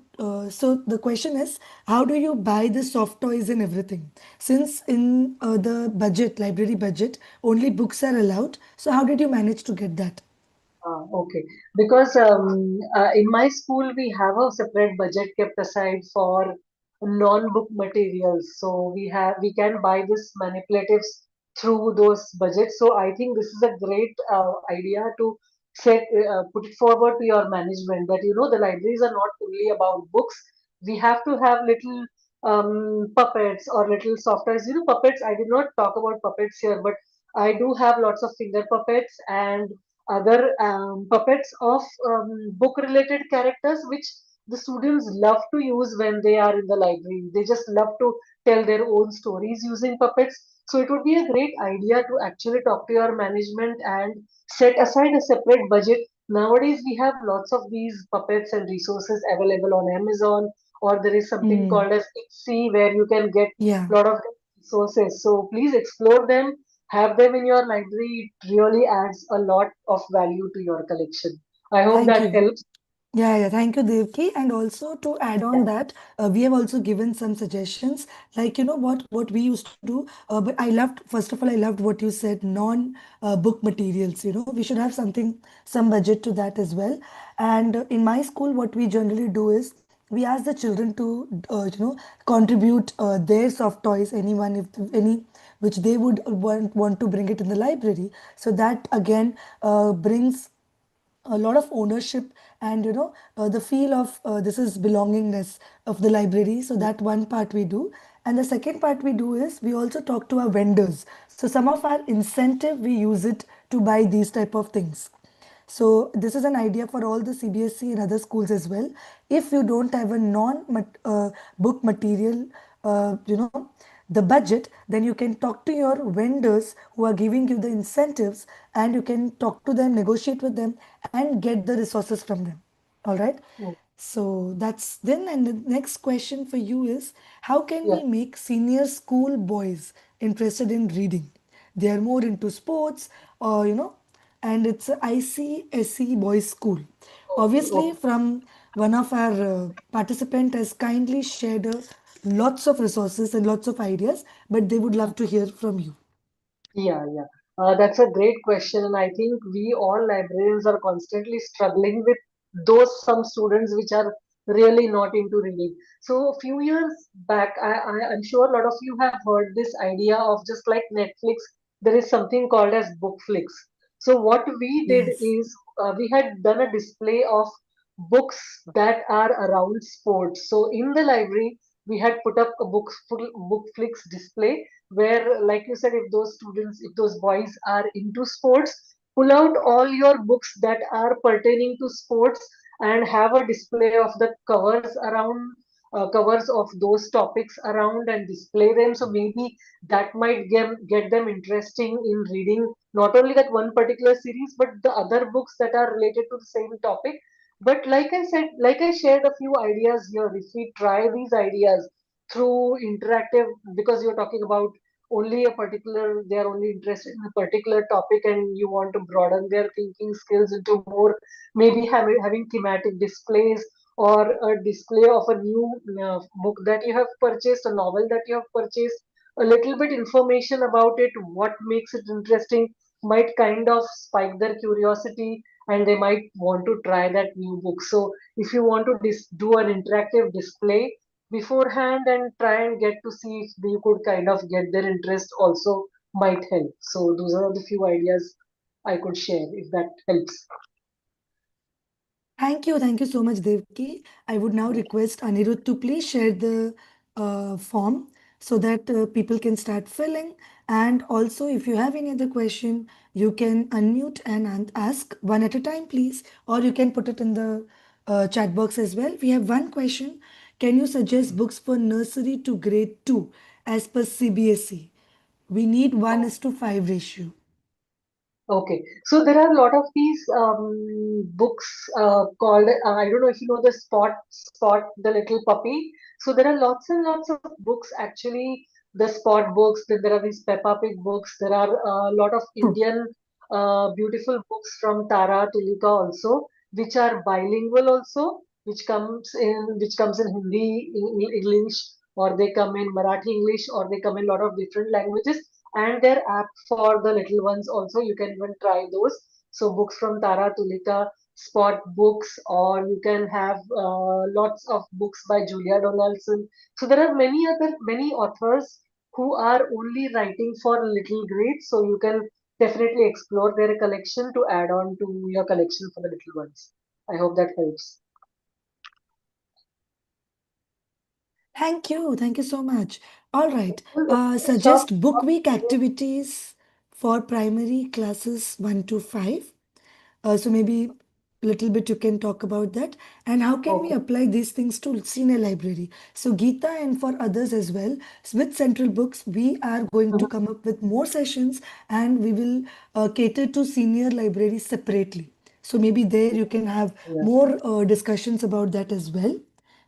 so the question is, how do you buy the soft toys and everything? Since in the budget, library budget, only books are allowed. So how did you manage to get that? Okay, because in my school we have a separate budget kept aside for non-book materials. So we can buy this manipulatives through those budgets. So I think this is a great idea to put it forward to your management that the libraries are not only about books. We have to have little puppets or little softwares. Puppets. I did not talk about puppets here, but I do have lots of finger puppets and other puppets of book related characters which the students love to use when they are in the library. They just love to tell their own stories using puppets. So it would be a great idea to actually talk to your management and set aside a separate budget. Nowadays we have lots of these puppets and resources available on Amazon, or there is something Hmm. called as Etsy where you can get Yeah, a lot of resources. So please explore them, have them in your library. It really adds a lot of value to your collection. I hope thank that you. helps. Yeah, thank you, Devki. And also to add Yeah. on that, we have also given some suggestions. Like, what we used to do. But I loved, first of all, I loved what you said, non-book materials. We should have something, some budget to that as well. And in my school, what we generally do is we ask the children to, contribute their soft toys, anyone, if any, which they would want to bring it in the library. So that again brings a lot of ownership, and the feel of this is belongingness of the library. So that one part we do. And the second part we do is we also talk to our vendors. So some of our incentive, we use it to buy these type of things. So this is an idea for all the CBSE and other schools as well. If you don't have a non book material, the budget, then you can talk to your vendors who are giving you the incentives, and you can talk to them, negotiate with them, and get the resources from them. All right. Mm. So that's then, and the next question for you is, how can Yeah. we make senior school boys interested in reading? They are more into sports, or and it's a ICSE boys school. Okay. Obviously, Okay. from one of our participant has kindly shared lots of resources and lots of ideas, but they would love to hear from you. Yeah. That's a great question, and I think we all librarians are constantly struggling with those some students which are really not into reading. So a few years back, I'm sure a lot of you have heard this idea of just like Netflix, there is something called as Bookflix. So what we did Yes. is we had done a display of books that are around sports. So in the library, we had put up a Bookflix display where, like you said, if those students, if those boys are into sports, pull out all your books that are pertaining to sports and have a display of the covers around, covers of those topics around, and display them. So maybe that might get them interesting in reading not only that one particular series but the other books that are related to the same topic. But like I said, like I shared a few ideas here, if we try these ideas through interactive, because you're talking about only they are only interested in a particular topic, and you want to broaden their thinking skills into more, maybe having thematic displays, or a display of a new book that you have purchased, a novel that you have purchased, a little bit information about it, what makes it interesting, might kind of spike their curiosity, and they might want to try that new book. So if you want to do an interactive display beforehand and try and get to see if you could kind of get their interest also, might help. So those are the few ideas I could share, if that helps. Thank you so much, Devki. I would now request Anirudh to please share the form so that people can start filling. And also, if you have any other question, you can unmute and ask one at a time, please. Or you can put it in the chat box as well. We have one question. Can you suggest books for nursery to grade 2 as per CBSE? We need 1:5 ratio. Okay, so there are a lot of these books called, I don't know if you know the Spot, the little puppy. So there are lots and lots of books actually, the Spot books, then there are these Peppa Pig books, there are a lot of Indian beautiful books from Tara Tulika also, which are bilingual also, which comes in Hindi, English, or they come in Marathi English, or they come in a lot of different languages, and their app for the little ones also. You can even try those. So books from Tara Tulika, Spot books, or you can have lots of books by Julia Donaldson. So there are many authors who are only writing for little grades. So you can definitely explore their collection to add on to your collection for the little ones. I hope that helps. Thank you so much. All right, Shop, suggest book week activities for primary classes 1 to 5. So maybe little bit you can talk about that, and how can we okay. apply these things to senior library. So Geeta and for others as well, with Central Books, we are going to come up with more sessions, and we will cater to senior library separately. So maybe there you can have Yeah. more discussions about that as well.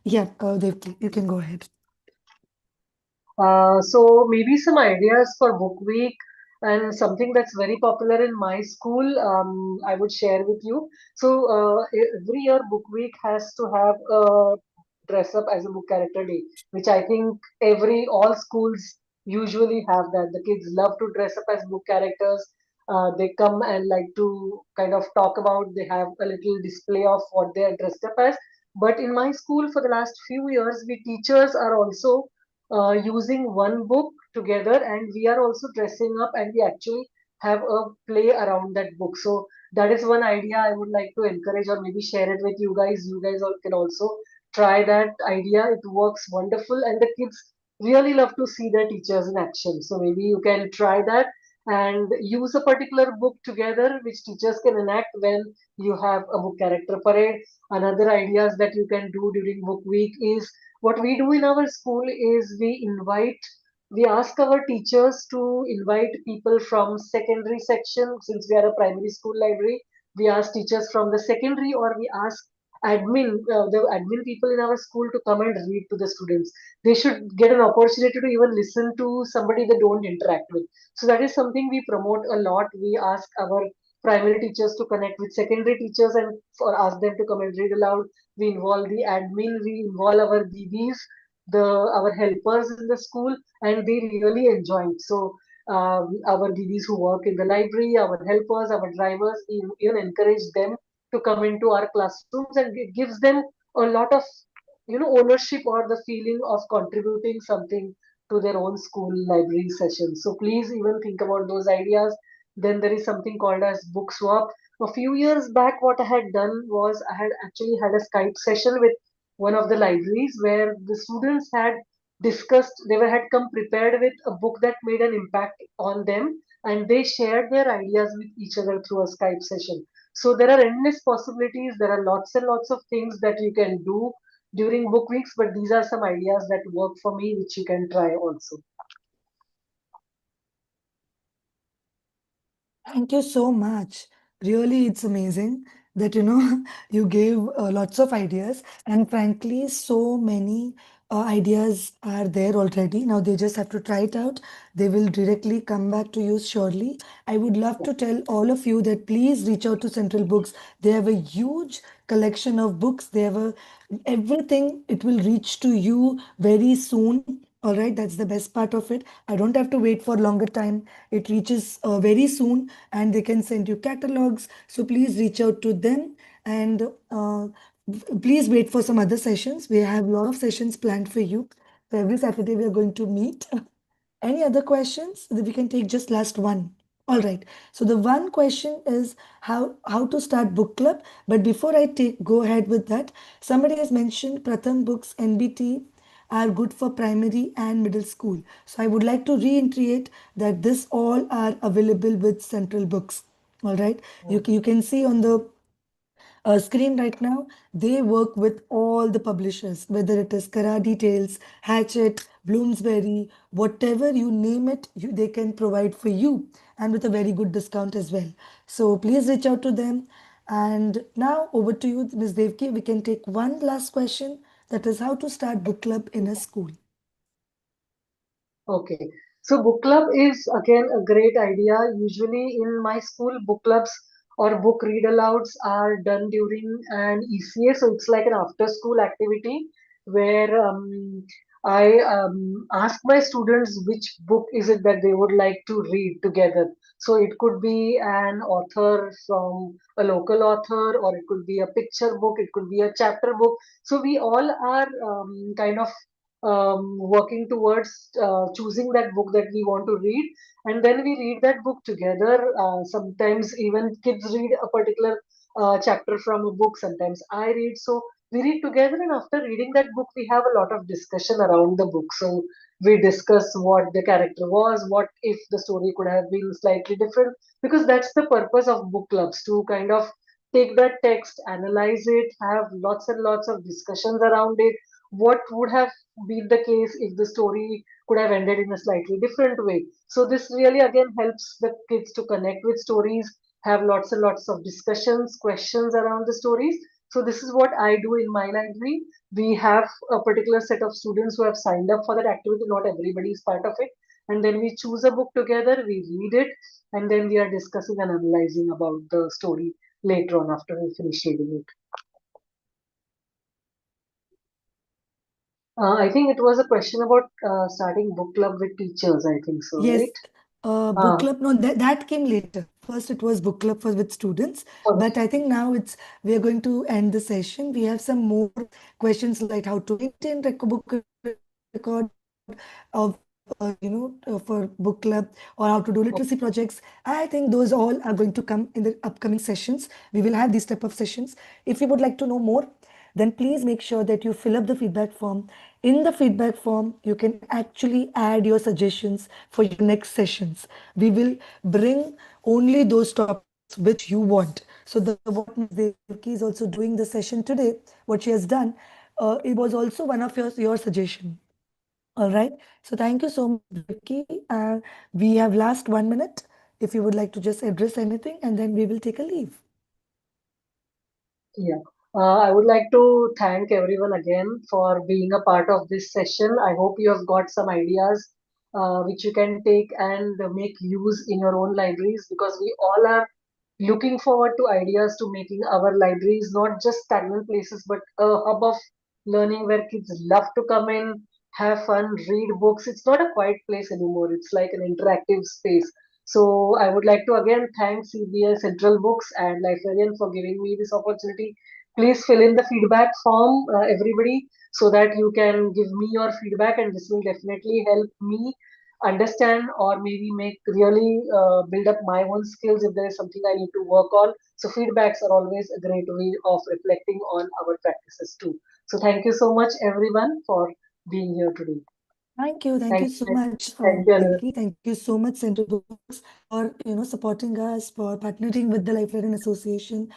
Yeah, Devki, you can go ahead. So maybe some ideas for book week, and something that's very popular in my school, I would share with you. So every year book week has to have a dress up as a book character day, which I think all schools usually have that. The kids love to dress up as book characters. They come and like to kind of talk about, they have a little display of what they are dressed up as. But in my school for the last few years, we teachers are also using one book together, and we are also dressing up, and we actually have a play around that book. So that is one idea I would like to encourage, or maybe share it with you guys. You guys all can also try that idea. It works wonderful, and the kids really love to see their teachers in action. So maybe you can try that and use a particular book together which teachers can enact when you have a book character parade. Another ideas that you can do during book week is, what we do in our school is we ask our teachers to invite people from secondary section. Since we are a primary school library, we ask teachers from the secondary, or we ask the admin people in our school to come and read to the students. They should get an opportunity to even listen to somebody they don't interact with. So that is something we promote a lot. We ask our primary teachers to connect with secondary teachers and ask them to come and read aloud. We involve the admin, we involve our BBs, our helpers in the school, and they really enjoy it. So our BBs who work in the library, our helpers, our drivers, we even encourage them to come into our classrooms, and it gives them a lot of ownership, or the feeling of contributing something to their own school library sessions. So please even think about those ideas. Then there is something called as book swap. A few years back, what I had done was, I had actually had a Skype session with one of the libraries where the students had discussed, had come prepared with a book that made an impact on them, and they shared their ideas with each other through a Skype session. So there are endless possibilities. There are lots and lots of things that you can do during book weeks, but these are some ideas that work for me, which you can try also. Thank you so much. Really, it's amazing that you gave lots of ideas, and frankly, so many ideas are there already. Now they just have to try it out. They will directly come back to you surely. I would love to tell all of you that please reach out to Central Books. They have a huge collection of books. They have everything. It will reach to you very soon. All right, that's the best part of it. I don't have to wait for longer time. It reaches very soon, and they can send you catalogs. So please reach out to them, and please wait for some other sessions. We have a lot of sessions planned for you. So every Saturday we are going to meet. Any other questions? We can take just last one. All right. So the one question is how to start book club. But before I go ahead with that, somebody has mentioned Pratham Books NBT are good for primary and middle school. So I would like to reiterate that this all are available with Central Books. All right. You can see on the screen right now, they work with all the publishers, whether it is Kara Details, Hatchet, Bloomsbury, whatever you name it, they can provide for you and with a very good discount as well. So please reach out to them. And now over to you, Ms. Devki. We can take one last question, that is how to start book club in a school. Okay. So book club is again a great idea. Usually in my school, book clubs or book read alouds are done during an ECA. So it's like an after school activity where I ask my students which book is it that they would like to read together. So it could be an author from a local author, or it could be a picture book, it could be a chapter book. So we all are kind of working towards choosing that book that we want to read, and then we read that book together. Sometimes even kids read a particular chapter from a book, sometimes I read. So we read together, and after reading that book, we have a lot of discussion around the book. So we discuss what the character was, what if the story could have been slightly different, because that's the purpose of book clubs, to kind of take that text, analyze it, have lots and lots of discussions around it. What would have been the case if the story could have ended in a slightly different way? So this really again helps the kids to connect with stories, have lots and lots of discussions, questions around the stories. So this is what I do in my library. We have a particular set of students who have signed up for that activity. Not everybody is part of it. And then we choose a book together, we read it, and then we are discussing and analyzing about the story later on after we finish reading it. I think it was a question about starting book club with teachers, I think so, Yes, right? book club. No, that came later. First, it was book club with students, but I think now we are going to end the session. We have some more questions like how to maintain book record of for book club, or how to do literacy projects. I think those all are going to come in the upcoming sessions. We will have these type of sessions. If you would like to know more, then please make sure that you fill up the feedback form. In the feedback form, you can actually add your suggestions for your next sessions. We will bring only those topics which you want. So what Ms. Devki is also doing the session today, what she has done, it was also one of your suggestion. All right. So thank you so much, Vicky. We have last 1 minute. If you would like to just address anything, and then we will take a leave. Yeah. I would like to thank everyone again for being a part of this session. I hope you have got some ideas which you can take and make use in your own libraries, because we all are looking forward to ideas to making our libraries not just stagnant places but a hub of learning where kids love to come in, have fun, read books. It's not a quiet place anymore, it's like an interactive space. So I would like to again thank CBS Central Books and Librarian for giving me this opportunity. Please fill in the feedback form, everybody, so that you can give me your feedback, and this will definitely help me understand or maybe make really build up my own skills if there is something I need to work on. So feedbacks are always a great way of reflecting on our practices too. So thank you so much everyone for being here today. Thank you. Thank you Thank so you. much, Thank you, Anil. Devki. Thank you so much, Central Books, for supporting us, for partnering with the Librarian Association.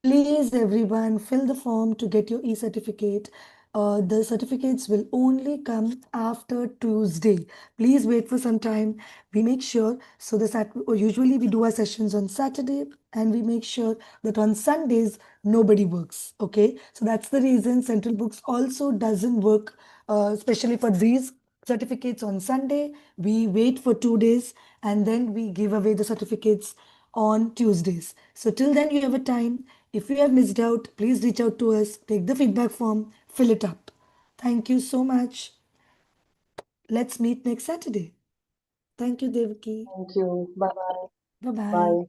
Please, everyone, fill the form to get your e-certificate. The certificates will only come after Tuesday. Please wait for some time. We make sure, so usually we do our sessions on Saturday, and we make sure that on Sundays nobody works. Okay, so that's the reason Central Books also doesn't work especially for these certificates on Sunday. We wait for 2 days and then we give away the certificates on Tuesdays. So till then you have a time. If you have missed out, please reach out to us, take the feedback form, fill it up. Thank you so much. Let's meet next Saturday. Thank you, Devaki. Thank you. Bye bye. Bye-bye. Bye.